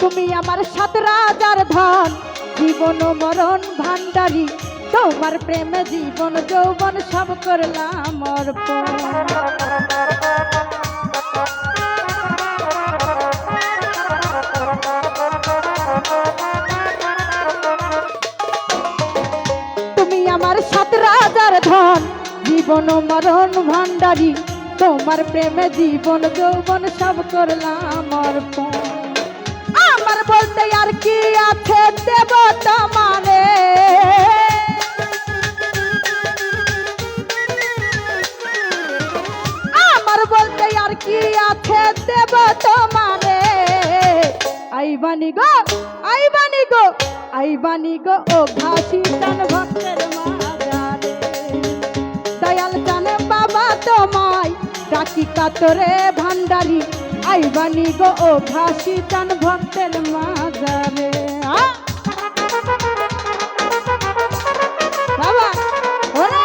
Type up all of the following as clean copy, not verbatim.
তুমি আমার সাত রাজার ধন, জীবন মরণ ভান্ডারী, তোমার প্রেমে জীবন যৌবন সব করলাম অর্পণ। তুমি আমার সাত রাজার ধন, জীবন মরণ ভান্ডারী, তোমার প্রেমে জীবন যৌবন সব করলাম অর্পণ। আমার বলতে আর কি আছে দেব তোমারে, আমার বলতে আর কি আছে দেব তোমারে। আইবানি গো আইবানি গো আইবানি গো ও ঘাসি চান ভক্তের মাজারে, দয়াল চান বাবা তোমায় ডাকি কাতরে ভান্ডারী, আইবানি গো ও ঘাসি চান ভক্তের মাজারে। বাবা ওরে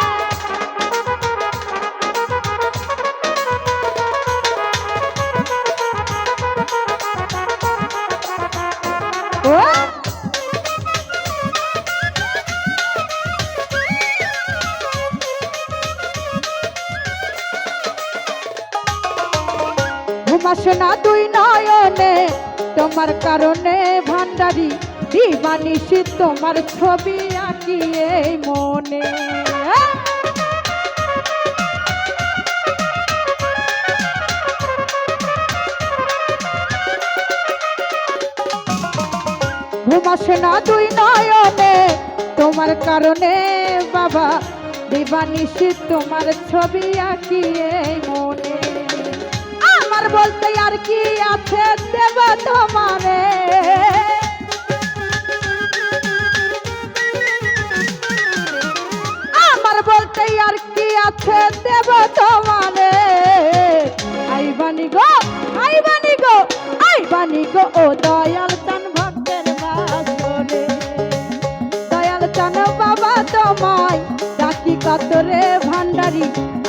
ও ঘুমাসে না দুই নয়নে তোমার কারণে ভান্ডারী, দিবানিশি তোমার ছবি আঁকি এই মনে। ঘুমাসে না দুই নয়নে তোমার কারণে বাবা, দিবানিশি তোমার ছবি আঁকি এই মনে। আমার বলতে আর কি আছে দেব তোমারে, আমার বলতে আর কি আছে দেব তোমারে। আইবানি গো আইবানি গো আইবানি গো ও দয়াল চান ভক্তের বাসরে, দয়াল চান বাবা তোমায় ডাকি কাতরে ভান্ডারী,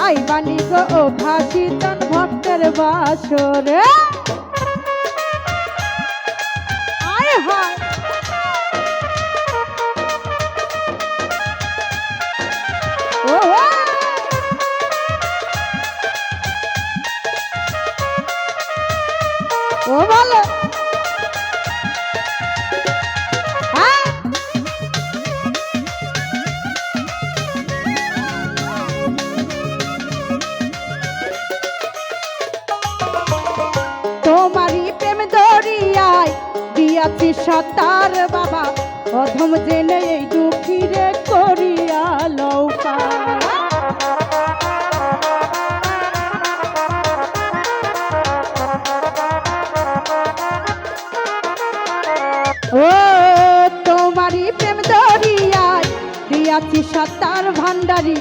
আইবানি গো ও ঘাসি চান ভক্তের বাসরে। আয় হায় ও ও ভালো তোমারই প্রেম দরিয়ায় দিয়াছি সাঁতার বাবা, অধম জেনে এই দুঃখীরে করিয়া লৌকা। ও তোমারই প্রেম দরিয়ায় দিয়াছি সাঁতার ভান্ডারী,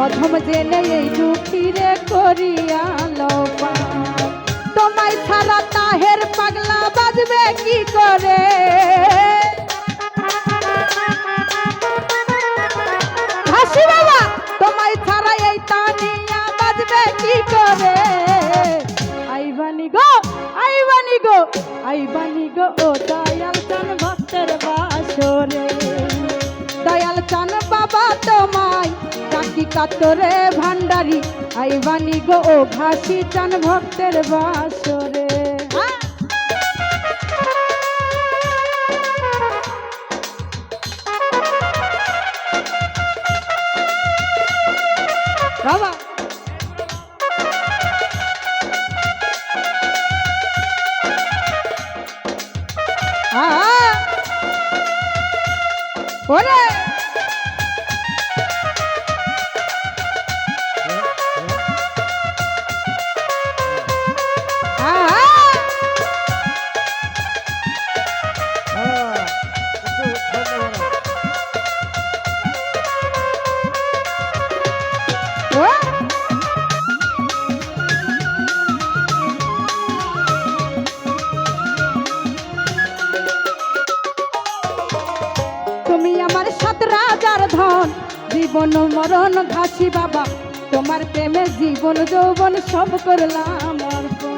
অধম জেনে এই দুঃখীরে করিয়া লৌকা। তোমায় ছাড়া তাহের পাগলা বাজবে কি করে, হাসি বাবা তোমায় ছাড়া এই তানিয়া বাজবে কি করে। আইবানি গো আইবানি গো আইবানি গো ও দয়াল চান ভক্তের বাসরে, দয়াল চান বাবা তোমায় ডাকি কাতরে ভান্ডারী, আইবানি গো ও ঘাসি চান ভক্তের বাসরে। বাবা ওরে ধন জীবন মরণ ঘাসি বাবা, তোমার প্রেমে জীবন যৌবন সব করলাম অর্পণ।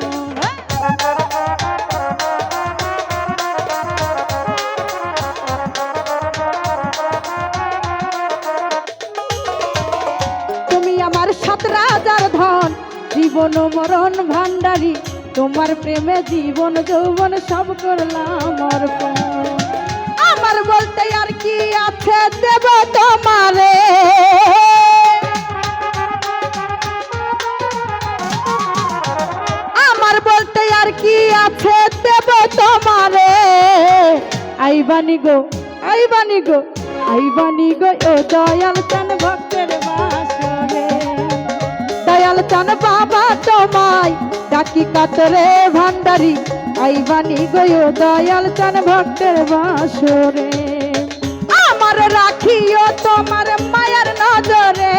নয়ন ভান্ডারী, তোমার প্রেমে জীবন যৌবন সব করলাম অর্পণ। আমার বলতে আর কি আছে দেব তোমারে, আমার বলতে আর কি আছে দেব তোমারে। আইবানি গো আইবানি গো আইবানি গো ও দয়াল চান ভক্তের বাসরে। দয়াল চান বাবা তোমায় ডাকি কাতরে ভান্ডারী, আইবানি গো ও দয়াল চান ভক্তের বাসরে। আমার রাখিও তোমার মায়ার নজরে,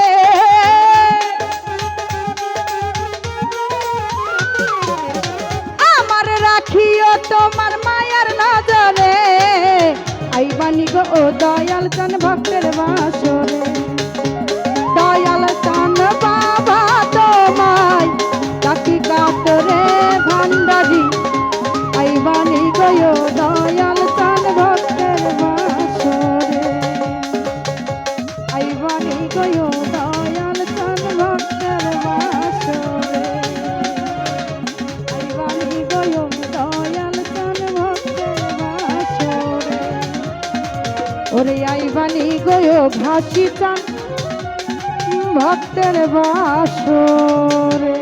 আমার রাখিও তোমার মায়ার নজরে। আইবানি গো ও দয়াল চান ভক্তের বাসরে। দয়াল চান বাবা তোমায় ডাকি কাতরে ভান্ডারী, আইবানি গো ও দয়াল চান ভক্তের বাসরে। আইবানি গো ও দয়াল চান ভক্তের বাসরে। আইবানি গো ও দয়াল চান ভক্তের বাসরে। ওরে আইবানি গো ও ভাসি চান ভক্তের বাসরে।